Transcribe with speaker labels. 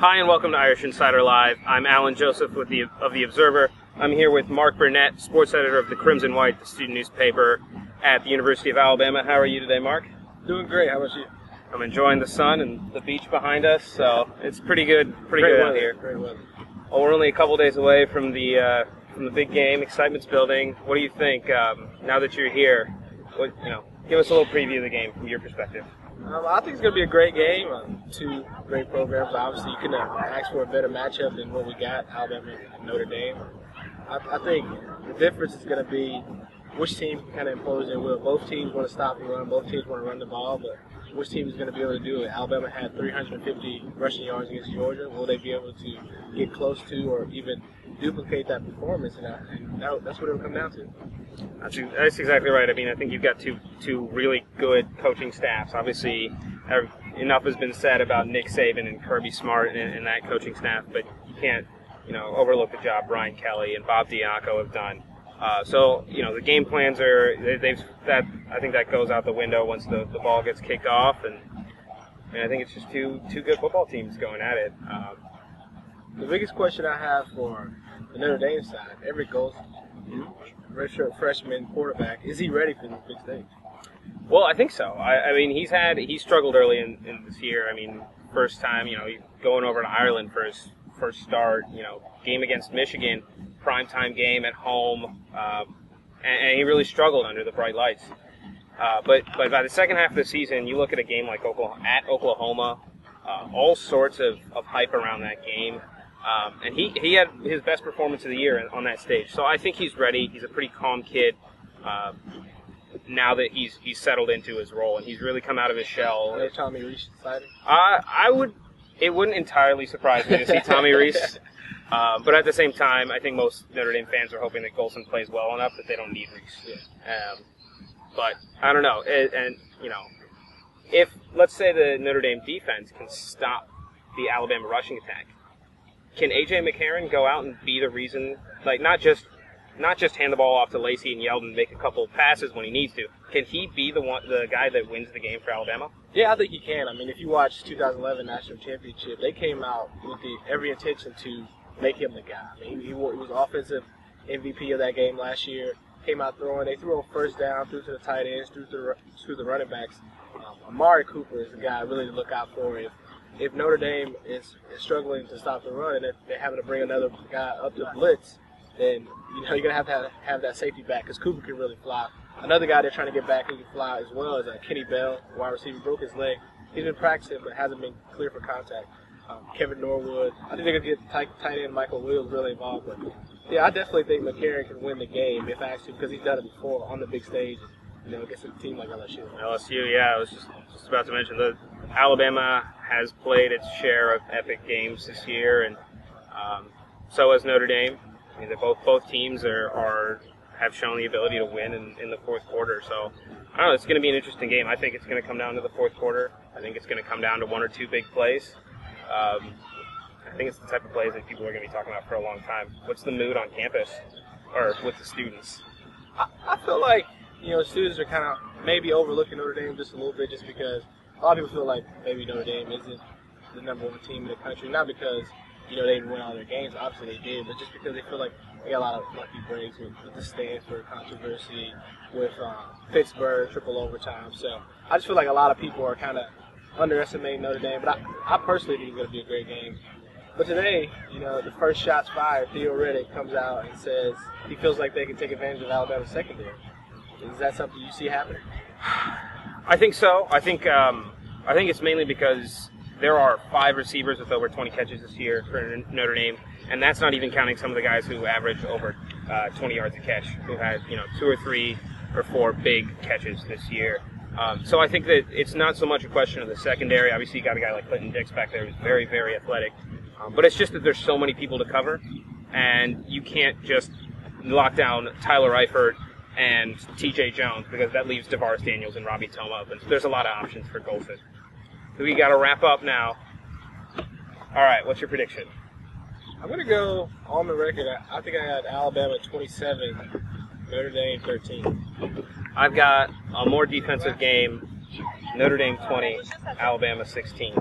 Speaker 1: Hi and welcome to Irish Insider Live. I'm Alan Joseph of the Observer. I'm here with Mark Burnett, sports editor of the Crimson White, the student newspaper at the University of Alabama. How are you today, Mark?
Speaker 2: Doing great. How about you?
Speaker 1: I'm enjoying the sun and the beach behind us, so it's pretty good out here.
Speaker 2: Great weather.
Speaker 1: Well, we're only a couple days away from the big game. Excitement's building. What do you think now that you're here? Give us a little preview of the game from your perspective.
Speaker 2: I think it's going to be a great game. Two great programs. Obviously, you couldn't ask for a better matchup than what we got, Alabama and Notre Dame. I think the difference is going to be which team can kind of impose their will. Both teams want to stop and run. Both teams want to run the ball, but which team is going to be able to do it? Alabama had 350 rushing yards against Georgia. Will they be able to get close to or even duplicate that performance? And that's what it will come down to.
Speaker 1: That's exactly right. I mean, I think you've got two really good coaching staffs. Obviously, enough has been said about Nick Saban and Kirby Smart and that coaching staff, but you can't, overlook the job Brian Kelly and Bob Diaco have done. So the game plans I think that goes out the window once the ball gets kicked off, and I think it's just two good football teams going at it.
Speaker 2: The biggest question I have for the Notre Dame side, Everett Golson, redshirt freshman quarterback, is he ready for this big stage?
Speaker 1: Well, I think so. I mean, he struggled early in this year. I mean, first time, going over to Ireland for his first start, game against Michigan, primetime game at home, and he really struggled under the bright lights. But by the second half of the season, you look at a game like Oklahoma, all sorts of hype around that game. And he had his best performance of the year on that stage. So I think he's ready. He's a pretty calm kid now that he's settled into his role, and he's really come out of his shell.
Speaker 2: No Tommy Rees excited?
Speaker 1: It wouldn't entirely surprise me to see Tommy Rees. But at the same time, I think most Notre Dame fans are hoping that Golson plays well enough that they don't need Rees. Yeah. But I don't know. If, let's say, the Notre Dame defense can stop the Alabama rushing attack, can A.J. McCarron go out and be the reason, not just hand the ball off to Lacey and Yeldon and make a couple of passes when he needs to? Can he be the guy that wins the game for Alabama?
Speaker 2: Yeah, I think he can. I mean, if you watch 2011 National Championship, they came out with every intention to make him the guy. I mean, he was offensive MVP of that game last year. Came out throwing. They threw on first down, threw to the tight ends, threw to the running backs. Amari Cooper is the guy really to look out for. If Notre Dame is struggling to stop the run and if they're having to bring another guy up to blitz, then you're going to have that safety back because Cooper can really fly. Another guy they're trying to get back who can fly as well is Kenny Bell, wide receiver, broke his leg. He's been practicing but hasn't been clear for contact. Kevin Norwood. I think they're going to get tight end Michael Williams really involved. But yeah, I definitely think McCarron can win the game if asked to because he's done it before on the big stage. Against a team like LSU.
Speaker 1: LSU, yeah. I was just about to mention that Alabama has played its share of epic games this year, and so has Notre Dame. I mean, both teams have shown the ability to win in the fourth quarter. So I don't know. It's going to be an interesting game. I think it's going to come down to the fourth quarter. I think it's going to come down to one or two big plays. I think it's the type of plays that people are going to be talking about for a long time. What's the mood on campus or with the students?
Speaker 2: I feel like students are kind of maybe overlooking Notre Dame just a little bit just because a lot of people feel like maybe Notre Dame isn't the number one team in the country. Not because, they didn't win all their games. Obviously they did. But just because they feel like they got a lot of lucky breaks with the Stanford controversy, with Pittsburgh, triple overtime. So I just feel like a lot of people are kind of underestimating Notre Dame. But I personally think it's going to be a great game. But today, the first shots fired, Theo Riddick comes out and says he feels like they can take advantage of Alabama's secondary. Is that something you see happening?
Speaker 1: I think so. I think it's mainly because there are 5 receivers with over 20 catches this year for Notre Dame, and that's not even counting some of the guys who average over 20 yards a catch, who had 2 or 3 or 4 big catches this year. So I think that it's not so much a question of the secondary. Obviously, you got a guy like Clinton Dix back there who's very, very athletic, but it's just that there's so many people to cover, and you can't just lock down Tyler Eifert and T.J. Jones, because that leaves DeVaris Daniels and Robbie Toma open. So there's a lot of options for Golson. So we got to wrap up now. All right, what's your prediction?
Speaker 2: I'm going to go on the record. I think I got Alabama 27, Notre Dame 13.
Speaker 1: I've got a more defensive game, Notre Dame 20, Alabama 16.